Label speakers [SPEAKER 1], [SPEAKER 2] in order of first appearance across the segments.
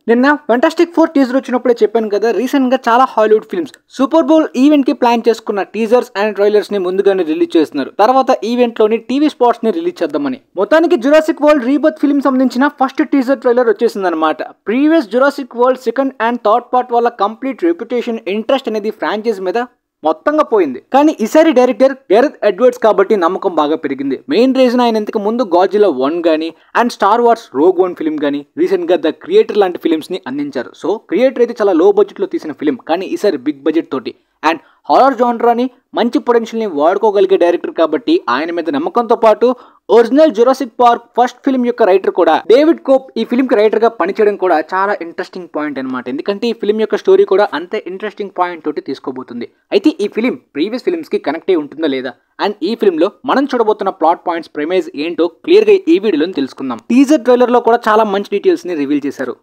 [SPEAKER 1] నిన్న fantastic 4 teaser వచ్చినప్పుడే చెప్పాను కదా, రీసెంట్ గా చాలా Hollywood films super bowl event కి ప్లాన్ చేసుకున్న టీజర్స్ అండ్ ట్రైలర్స్ ని ముందుగానే రిలీజ్ చేస్తున్నారు. తర్వాత ఈవెంట్ లోని టీవీ స్పాట్స్ ని రిలీజ్ చేద్దామని. మొత్తానికి జురాసిక్ వరల్డ్ రీబర్త్ ఫిల్మ్ సంబంధించిన ఫస్ట్ టీజర్ ట్రైలర్ వచ్చేసిందనమాట. Previous Jurassic World second and third part వల్ల కంప్లీట్ రెప్యుటేషన్, ఇంట్రెస్ట్ అనేది ఫ్రాంచైజ్ మీద మొత్తంగా పోయింది. కానీ ఈసారి డైరెక్టర్ గెరెత్ ఎడ్వర్డ్స్ కాబట్టి నమ్మకం బాగా పెరిగింది. మెయిన్ రీజన్ ఆయన ఇంతకు ముందు గాడ్జిల్లా 1 గానీ and star wars rogue 1 film గానీ రీసెంట్ గా ద క్రియేటర్ లాంటి ఫిల్మ్స్ ని అందించారు. సో క్రియేటర్ అయితే చాలా లో బడ్జెట్ లో తీసిన ఫిల్మ్, కానీ ఈసారి బిగ్ బడ్జెట్ తోటి అండ్ హారర్ జానరాని మంచి పొటెన్షియల్ ని వాడుకోగలిగే డైరెక్టర్ కాబట్టి ఆయన మీద నమ్మకంతో పాటు original Jurassic park first film యొక్క రైటర్ కూడా డేవిడ్ కోప్ ఈ ఫిల్మ్ కి రైటర్ గా పనిచేయడం కూడా చాలా ఇంట్రెస్టింగ్ పాయింట్ అనమాట. ఎందుకంటే ఈ ఫిల్మ్ యొక్క స్టోరీ కూడా అంతే ఇంట్రెస్టింగ్ పాయింట్ తోటి తీసుకోబోతుంది. అయితే ఈ ఫిల్మ్ ప్రీవియస్ ఫిల్మ్స్ కి కనెక్ట్ అయి ఉంటుందా లేదా అండ్ ఈ ఫిల్మ్ లో మనం చూడబోతున్న ప్లాట్ పాయింట్స్, ప్రైమేజ్ ఏంటో క్లియర్ గా ఈ వీడియోలో తెలుసుకుందాం. టీజర్ ట్రైలర్ లో కూడా చాలా మంచి డీటెయిల్స్ ని రివీల్ చేశారు.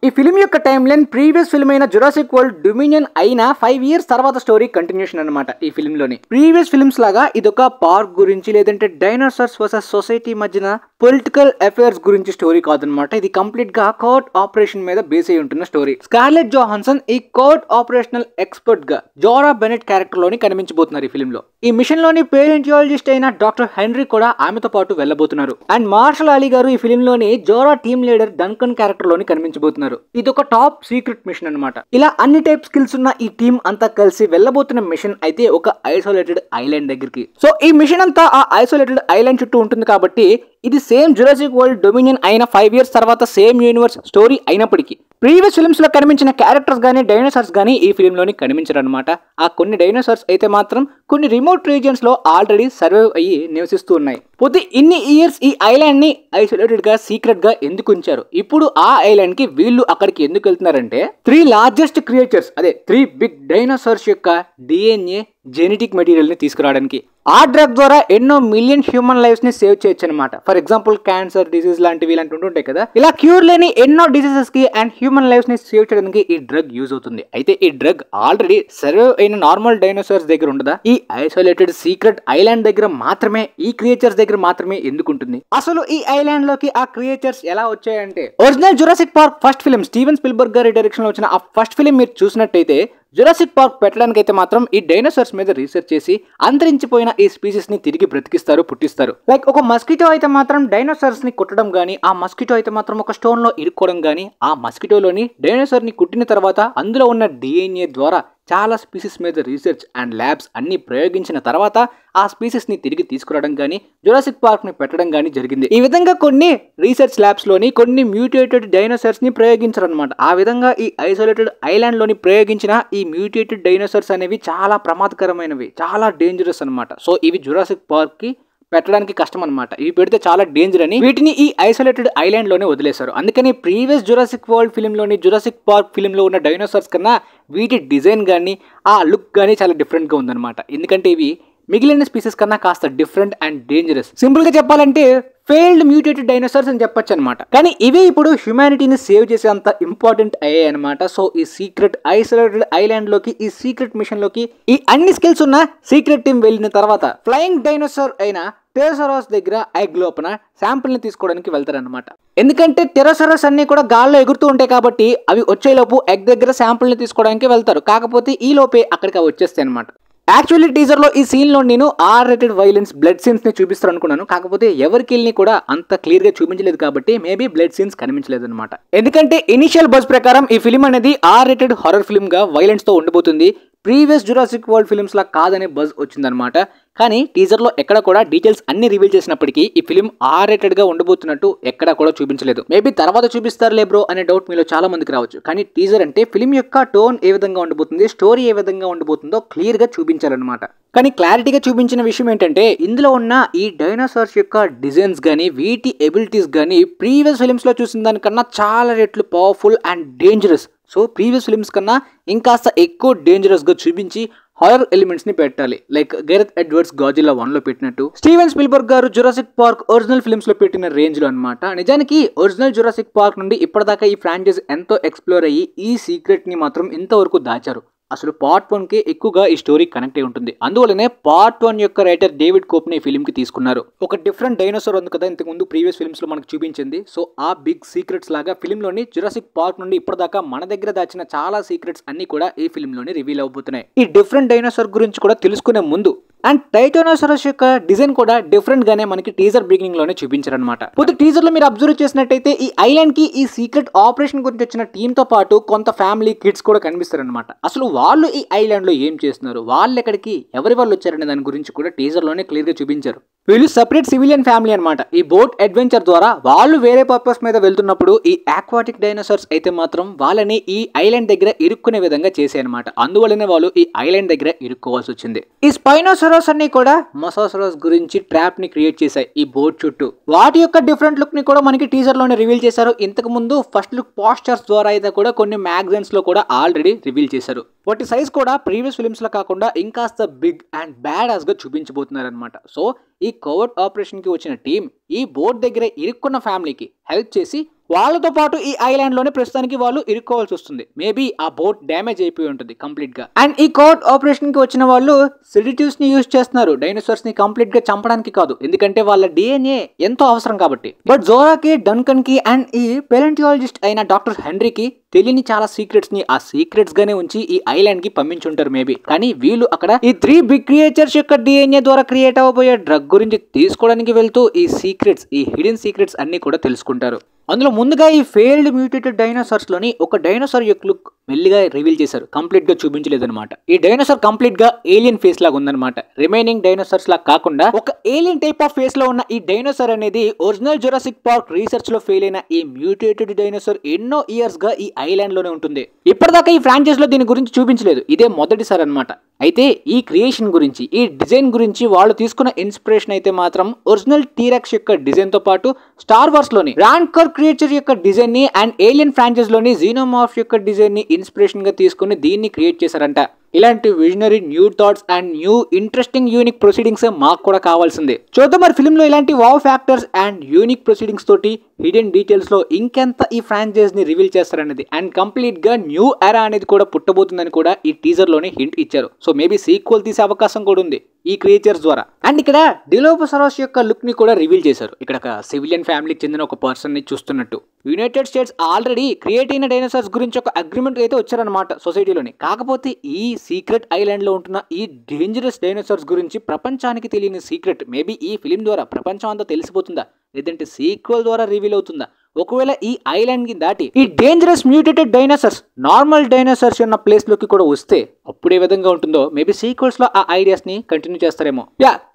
[SPEAKER 1] ఈ ఫిల్మ్ యొక్క టైమ్ లైన్ ప్రీవియస్ ఫిల్మ్ అయిన జురాసిక్ వరల్డ్ డొమినియన్ అయిన 5 years తర్వాత స్టోరీ కంటిన్యూషన్ అనమాట. ఈ ఫిల్మ్ లోని ప్రీవియస్ ఫిల్మ్స్ లాగా ఇదొక పార్క్ గురించి లేదంటే డైనోసార్స్ వర్సెస్ సొసైటీ మధ్యన పొలిటికల్ అఫైర్స్ గురించి స్టోరీ కాదనమాట. ఇది కంప్లీట్ గా కోర్ట్ ఆపరేషన్ మీద బేస్ అయి ఉంటున్న స్టోరీ. స్కార్లెట్ జోహాన్సన్ ఈ కోర్ట్ ఆపరేషనల్ ఎక్స్పర్ట్ గా జోరా బెనెట్ క్యారెక్టర్ లోని కనిపించబోతున్నారు ఈ ఫిల్మ్ లో. ఈ మిషన్ లోని పేలియోంటాలజిస్ట్ అయిన డాక్టర్ హెన్రీ కూడా ఆమెతో పాటు వెళ్ళబోతున్నారు. అండ్ మార్షల్ అలీ గారు ఈ ఫిల్మ్ లోని జోరా టీమ్ లీడర్ డన్కన్ క్యారెక్టర్ లోని కనిపించబోతున్నారు. ఇది ఒక టాప్ సీక్రెట్ మిషన్ అన్నమాట. ఇలా అన్ని టైప్ స్కిల్స్ ఉన్న ఈ టీం అంతా కలిసి వెళ్ళబోతున్న మిషన్ అయితే ఒక ఐసోలేటెడ్ ఐలాండ్ దగ్గరికి. సో ఈ మిషన్ అంతా ఆ ఐసోలేటెడ్ ఐలాండ్ చుట్టూ ఉంటుంది కాబట్టి ఇది సేమ్ జురాసిక్ వరల్డ్ డొమినియన్ అయిన 5 years తర్వాత సేమ్ యూనివర్స్ స్టోరీ అయినప్పటికీ ప్రీవియస్ ఫిల్మ్స్ లో కనిపించిన క్యారెక్టర్స్ గానీ డైనోసార్స్ గానీ ఈ ఫిల్మ్ లోని కనిపించరు అనమాట. ఆ కొన్ని డైనోసార్స్ అయితే మాత్రం కొన్ని రిమోట్ రీజియన్స్ లో ఆల్రెడీ సర్వైవ్ అయ్యి నివసిస్తూ ఉన్నాయి. పోతే ఇన్ని ఇయర్స్ ఈ ఐలాండ్ ని ఐసోలేటెడ్ గా సీక్రెట్ గా ఎందుకు ఉంచారు? ఇప్పుడు ఆ ఐలాండ్ కి వీళ్ళు అక్కడికి ఎందుకు వెళ్తున్నారంటే 3 largest క్రియేచర్స్, అదే 3 big డైనోసార్స్ యొక్క DNA జెనెటిక్ మెటీరియల్ ని తీసుకురావడానికి. ఆ డ్రగ్ ద్వారా ఎన్నో మిలియన్ హ్యూమన్ లైఫ్స్ ని సేవ్ చేయొచ్చు అనమాట. ఫర్ ఎగ్జాంపుల్ క్యాన్సర్ డిసీజ్ లాంటివి ఇలాంటి ఉంటుంటాయి కదా, ఇలా క్యూర్ లేని ఎన్నో డిసీజెస్ కి అండ్ హ్యూమన్ లైఫ్స్ ని సేవ్ చేయడానికి ఈ డ్రగ్ యూజ్ అవుతుంది. అయితే ఈ డ్రగ్ ఆల్రెడీ సర్వైవ్ అయిన నార్మల్ డైనోసార్స్ దగ్గర ఉండదా? ఈ ఐసోలేటెడ్ సీక్రెట్ ఐలాండ్ దగ్గర మాత్రమే, ఈ క్రియేచర్స్ దగ్గర మాత్రమే ఎందుకు ఉంటుంది? అసలు ఈ ఐలాండ్ లోకి ఆ క్రియేచర్స్ ఎలా వచ్చాయంటే, original Jurassic park first film Steven Spielberg గారి డైరెక్షన్ లో వచ్చిన ఆ ఫస్ట్ ఫిల్మ్ మీరు చూసినట్టయితే జురాసిక్ పార్క్ పెట్టడానికి అయితే మాత్రం ఈ డైనోసార్స్ మీద రీసెర్చ్ చేసి అంతరించిపోయిన ఈ స్పీసీస్ ని తిరిగి బ్రతికిస్తారు, పుట్టిస్తారు. లైక్ ఒక మస్కిటో అయితే మాత్రం డైనోసార్స్ ని కుట్టడం గానీ, ఆ మస్కిటో అయితే మాత్రం ఒక స్టోన్ లో ఇరుక్కోవడం గానీ, ఆ మస్కిటోలోని డైనోసార్ ని కుట్టిన తర్వాత అందులో ఉన్న DNA ద్వారా చాలా స్పీసీస్ మీద రీసెర్చ్ అండ్ ల్యాబ్స్ అన్ని ప్రయోగించిన తర్వాత ఆ స్పీసీస్ ని తిరిగి తీసుకురావడం గానీ, జురాసిక్ పార్క్ ని పెట్టడం గానీ జరిగింది. ఈ విధంగా కొన్ని రీసెర్చ్ ల్యాబ్స్ లోని కొన్ని మ్యూటేటెడ్ డైనోసార్స్ ని ప్రయోగించారు అనమాట. ఆ విధంగా ఈ ఐసోలేటెడ్ ఐలాండ్ లోని ప్రయోగించిన ఈ మ్యూటేటెడ్ డైనోసార్స్ అనేవి చాలా ప్రమాదకరమైనవి, చాలా డేంజరస్ అనమాట. సో ఇవి జురాసిక్ పార్క్ కి పెట్టడానికి కష్టం అనమాట. ఇవి పెడితే చాలా డేంజర్ అని వీటిని ఈ ఐసోలేటెడ్ ఐలాండ్ లోనే వదిలేశారు. అందుకని ప్రీవియస్ జురాసిక్ వరల్డ్ ఫిల్మ్ లోని జురాసిక్ పార్క్ ఫిల్మ్ లో ఉన్న డైనోసార్స్ కన్నా వీటి డిజైన్ గానీ ఆ లుక్ గానీ చాలా డిఫరెంట్ గా ఉందన్నమాట. ఎందుకంటే ఇవి మిగిలిన స్పీసెస్ కన్నా కాస్త డిఫరెంట్ అండ్ డేంజరస్. సింపుల్ గా చెప్పాలంటే ఫెయిల్డ్ మ్యూటేటెడ్ డైనోసార్స్ అని చెప్పొచ్చు అనమాట. కానీ ఇవే ఇప్పుడు హ్యుమానిటీని సేవ్ చేసే అంత ఇంపార్టెంట్ అయ్యాయి అనమాట. సో ఈ సీక్రెట్ ఐసోలేటెడ్ ఐలాండ్ లోకి, ఈ సీక్రెట్ మిషన్ లోకి ఈ అన్ని స్కిల్స్ ఉన్న సీక్రెట్ టీం వెళ్ళిన తర్వాత ఫ్లయింగ్ డైనోసార్ అయిన టెరోసరాస్ దగ్గర ఎగ్ లోపల శాంపుల్ ని తీసుకోవడానికి వెళ్తారనమాట. ఎందుకంటే టెరోసరాస్ అన్ని కూడా గాల్లో ఎగురుతూ ఉంటాయి కాబట్టి అవి వచ్చేలోపు ఎగ్ దగ్గర శాంపుల్ ని తీసుకోవడానికి వెళ్తారు. కాకపోతే ఈ లోపే అక్కడికి అవి వచ్చేస్తాయి అనమాట. యాక్చువల్లీ టీజర్ లో ఈ సీన్ లో నేను R-rated వైలెన్స్, బ్లడ్ సీన్స్ ని చూపిస్తారు అనుకున్నాను. కాకపోతే ఎవరికిల్ని కూడా అంత క్లియర్ గా చూపించలేదు కాబట్టి మేబీ బ్లడ్ సీన్స్ కనిపించలేదు అనమాట. ఎందుకంటే ఇనిషియల్ బజ్ ప్రకారం ఈ ఫిల్మ్ అనేది R-rated హారర్ ఫిల్మ్ గా వైలెన్స్ తో ఉండబోతుంది. ప్రీవియస్ జురాసిక్ వరల్డ్ ఫిల్మ్స్ లా కాదనే బజ్ వచ్చిందనమాట. కానీ టీజర్ లో ఎక్కడ కూడా డీటెయిల్స్ అన్ని రివీల్ చేసినప్పటికీ ఈ ఫిల్మ్ R-rated గా ఉండబోతున్నట్టు ఎక్కడ కూడా చూపించలేదు. మేబీ తర్వాత చూపిస్తారులే బ్రో అనే డౌట్ మీలో చాలా మందికి రావచ్చు. కానీ టీజర్ అంటే ఫిల్మ్ యొక్క టోన్ ఏ విధంగా ఉండబోతుంది, స్టోరీ ఏ విధంగా ఉండబోతుందో క్లియర్ గా చూపించాలన్నమాట. కానీ క్లారిటీగా చూపించిన విషయం ఏంటంటే ఇందులో ఉన్న ఈ డైనోసార్స్ యొక్క డిజైన్స్ గానీ, వీటి ఎబిలిటీస్ గానీ ప్రీవియస్ ఫిల్మ్స్ లో చూసిన దానికన్నా చాలా రెట్లు powerful and dangerous. So previous films కన్నా ఇంకాస్త ఎక్కువ డేంజరస్ గా చూపించి హారర్ ఎలిమెంట్స్ ని పెట్టాలి. లైక్ గెరెత్ ఎడ్వర్డ్స్ గాడ్జిల్లా 1 లో పెట్టినట్టు స్టీవెన్ స్పిల్బర్గ్ గారు జురాసిక్ పార్క్ ఒరిజినల్ ఫిల్మ్స్ లో పెట్టిన రేంజ్ లో అనమాట. నిజానికి ఒరిజినల్ జురాసిక్ పార్క్ నుండి ఇప్పటిదాకా ఈ ఫ్రాంచైజ్ ఎంతో ఎక్స్ప్లోర్ అయ్యి ఈ సీక్రెట్ ని మాత్రం ఇంతవరకు దాచారు. అసలు పార్ట్ 1 కి ఎక్కువగా ఈ స్టోరీ కనెక్ట్ అయి ఉంటుంది. అందువల్లనే పార్ట్ 1 యొక్క రైటర్ డేవిడ్ కోప్ని ఈ ఫిల్మ్ కి తీసుకున్నారు. ఒక డిఫరెంట్ డైనోసార్ ఉంది కదా ఇంతకు ముందు ప్రీవియస్ ఫిల్మ్స్ లో మనకు చూపించింది. సో ఆ బిగ్ సీక్రెట్స్ లాగా ఫిల్మ్ లోని జురాసిక్ పార్క్ నుండి ఇప్పటిదాకా మన దగ్గర దాచిన చాలా సీక్రెట్స్ అన్ని కూడా ఈ ఫిల్మ్ లోని రివీల్ అవబోతున్నాయి. ఈ డిఫరెంట్ డైనోసార్ గురించి కూడా తెలుసుకునే ముందు అండ్ టైటానోసారస్ యొక్క డిజైన్ కూడా డిఫరెంట్ గానే మనకి టీజర్ బిగినింగ్ లోనే చూపించారనమాట. పోతే టీజర్ లో మీరు అబ్జర్వ్ చేసినట్టయితే ఈ ఐలాండ్ కి ఈ సీక్రెట్ ఆపరేషన్ గురించి వచ్చిన టీమ్ తో పాటు కొంత ఫ్యామిలీ కిడ్స్ కూడా కనిపిస్తారనమాట. అసలు వాళ్ళు ఈ ఐలాండ్ లో ఏం చేస్తున్నారు, వాళ్ళు ఎక్కడికి ఎవరి వాళ్ళు వచ్చారనే దాని గురించి కూడా టీజర్ లోనే క్లియర్ గా చూపించారు. వీళ్ళు సెపరేట్ సివిలియన్ ఫ్యామిలీ అనమాట. ఈ బోట్ అడ్వెంచర్ ద్వారా వాళ్ళు వేరే పర్పస్ మీద వెళ్తున్నప్పుడు ఈ ఆక్వాటిక్ డైనోసార్స్ అయితే మాత్రం వాళ్ళని ఈ ఐలాండ్ దగ్గర ఇరుక్కునే విధంగా చేశాయన్నమాట. అందువల్లనే వాళ్ళు ఈ ఐలాండ్ దగ్గర ఇరుక్కోవాల్సి వచ్చింది. ఈ స్పైనోసారస్ అన్ని కూడా మొసాసరస్ గురించి ట్రాప్ ని క్రియేట్ చేశాయి ఈ బోట్ చుట్టూ. వాటి యొక్క డిఫరెంట్ లుక్ ని కూడా మనకి టీజర్ లోనే రివీల్ చేశారు. ఇంతకు ముందు ఫస్ట్ లుక్ పోస్టర్స్ ద్వారా అయితే కూడా కొన్ని మ్యాగజైన్స్ లో కూడా ఆల్రెడీ రివీల్ చేశారు. వాటి సైజ్ కూడా ప్రీవియస్ ఫిల్మ్స్ లో కాకుండా ఇంకాస్త బిగ్ అండ్ బ్యాడ్ యాస్ గా చూపించబోతున్నారు అనమాట. సో ఈ కోవర్ట్ ఆపరేషన్ కి వచ్చిన టీం ఈ బోట్ దగ్గర ఇరుక్కున్న ఫ్యామిలీకి హెల్ప్ చేసి వాళ్ళతో పాటు ఈ ఐలాండ్ లోనే ప్రస్తుతానికి వాళ్ళు ఇరుక్కోవాల్సి వస్తుంది. మేబీ ఆ బోట్ డ్యామేజ్ అయిపోయి ఉంటుంది కంప్లీట్ గా. అండ్ ఈ కోవర్ట్ ఆపరేషన్ కి వచ్చిన వాళ్ళు సెడిటివ్స్ ని యూజ్ చేస్తున్నారు డైనోసార్స్ ని కంప్లీట్ గా చంపడానికి కాదు, ఎందుకంటే వాళ్ళ డిఎన్ఏ ఎంతో అవసరం కాబట్టి. బట్ జోరాకి, డన్కన్ కి అండ్ ఈ పెలెంటియాలజిస్ట్ అయిన డాక్టర్ హెన్రీకి తెలియని చాలా సీక్రెట్స్ ని ఆ సీక్రెట్స్ గానే ఉంచి ఈ ఐలాండ్ కి పంపించుంటారు మేబీ. కానీ వీళ్ళు అక్కడ ఈ 3 బిగ్ క్రియేచర్స్ యొక్క డిఎన్ఏ ద్వారా క్రియేట్ అవ్వబోయే డ్రగ్ గురించి తీసుకోవడానికి వెళ్తూ ఈ సీక్రెట్స్, ఈ హిడెన్ సీక్రెట్స్ అన్ని కూడా తెలుసుకుంటారు. అందులో ముందుగా ఈ ఫెయిల్డ్ మ్యూటేటెడ్ డైనోసార్స్ లోని ఒక డైనోసార్ యొక్క లుక్ మెల్లిగా రివీల్ చేశారు. కంప్లీట్ గా చూపించలేదు అనమాట. ఈ డైనోసార్ కంప్లీట్ గా ఏలియన్ ఫేస్ లాగా ఉందన్నమాట. రిమైనింగ్ డైనోసార్స్ లాగా కాకుండా ఒక ఏలియన్ టైప్ ఆఫ్ ఫేస్ లో ఉన్న ఈ డైనోసార్ అనేది ఒరిజినల్ జురాసిక్ పార్క్ రీసెర్చ్ లో ఫెయిల్ అయిన ఈ మ్యూటేటెడ్ డైనోసార్ ఎన్నో ఇయర్స్ గా ఈ ఐలాండ్ లోనే ఉంటుంది. ఇప్పటిదాకా ఈ ఫ్రాంచైజ్ లో దీని గురించి చూపించలేదు, ఇదే మొదటిసారి అనమాట. అయితే ఈ క్రియేషన్ గురించి, ఈ డిజైన్ గురించి వాళ్ళు తీసుకున్న ఇన్స్పిరేషన్ అయితే మాత్రం ఒరిజినల్ టీరెక్స్ యొక్క డిజైన్ తో పాటు స్టార్ వార్స్ లోని రాన్కర్ క్రియేచర్ యొక్క డిజైన్ ని అండ్ ఏలియన్ ఫ్రాంచైజ్ లోని జీనోమార్ఫ్ యొక్క డిజైన్ ని ఇన్స్పిరేషన్ గా తీసుకుని దీన్ని క్రియేట్ చేశారంట. ఇలాంటి visionary new thoughts and new interesting unique proceedings మాకు కూడా కావాల్సిందే. చూద్దాం మరి ఫిల్మ్ లో ఇలాంటి wow factors and unique proceedings తోటి హిడెన్ డీటెయిల్స్ లో ఇంకెంత ఈ ఫ్రాంచైజ్ ని రివీల్ చేస్తారనేది అండ్ కంప్లీట్ గా న్యూ ఎరా అనేది కూడా పుట్టబోతుందని కూడా ఈ టీజర్ లోనే హింట్ ఇచ్చారు. సో మేబీ సీక్వెల్ తీసే అవకాశం కూడా ఉంది ఈ క్రియేచర్స్ ద్వారా. అండ్ ఇక్కడ డిలోపోసారస్ యొక్క లుక్ ని కూడా రివీల్ చేశారు. ఇక్కడ ఒక సివిలియన్ ఫ్యామిలీకి చెందిన ఒక పర్సన్ ని చూస్తున్నట్టు. యునైటెడ్ స్టేట్స్ ఆల్రెడీ క్రియేట్ అయిన డైనోసార్స్ గురించి ఒక అగ్రిమెంట్ అయితే వచ్చారనమాట సొసైటీలోని. కాకపోతే ఈ సీక్రెట్ ఐలాండ్ లో ఉంటున్న ఈ డేంజరస్ డైనోసార్స్ గురించి ప్రపంచానికి తెలియని సీక్రెట్ మేబీ ఈ ఫిలిం ద్వారా ప్రపంచం అంతా తెలిసిపోతుందా, లేదంటే సీక్వెల్ ద్వారా రివీల్ అవుతుందా? ఒకవేళ ఈ ఐలాండ్ కి దాటి ఈ dangerous mutated dinosaurs normal dinosaurs ఉన్న ప్లేస్ లోకి కూడా వస్తే అప్పుడు ఏ విధంగా ఉంటుందో మేబీ సీక్వెల్స్ లో ఆ ఐడియాస్ ని కంటిన్యూ చేస్తారేమో.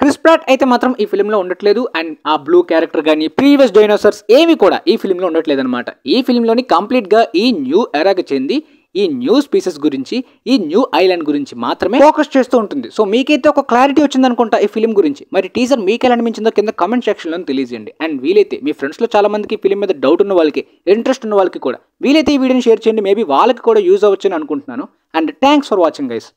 [SPEAKER 1] క్రిస్ ప్రాట్ అయితే మాత్రం ఈ ఫిల్మ్ లో ఉండట్లేదు. అండ్ ఆ బ్లూ క్యారెక్టర్ గానీ ప్రీవియస్ డైనోసార్స్ ఏవి కూడా ఈ ఫిల్మ్ లో ఉండట్లేదు అనమాట. ఈ ఫిల్మ్ లోని కంప్లీట్ గా ఈ న్యూ ఎరాకి చెంది ఈ న్యూ స్పీసెస్ గురించి, ఈ న్యూ ఐలాండ్ గురించి మాత్రమే ఫోకస్ చేస్తూ ఉంటుంది. సో మీకైతే ఒక క్లారిటీ వచ్చింది అనుకుంటా ఈ ఫిల్మ్ గురించి. మరి టీజర్ మీకు ఎలా అనిపించిందో కింద కామెంట్ సెక్షన్ లో తెలియజేయండి. అండ్ వీలైతే మీ ఫ్రెండ్స్ లో చాలా మందికి ఫిల్మ్ మీద డౌట్ ఉన్న వాళ్ళకి, ఇంట్రెస్ట్ ఉన్న వాళ్ళకి కూడా వీలైతే ఈ వీడియోని షేర్ చేయండి. మేబీ వాళ్ళకి కూడా యూజ్ అవ్వచ్చని అనుకుంటున్నాను. And thanks for watching guys.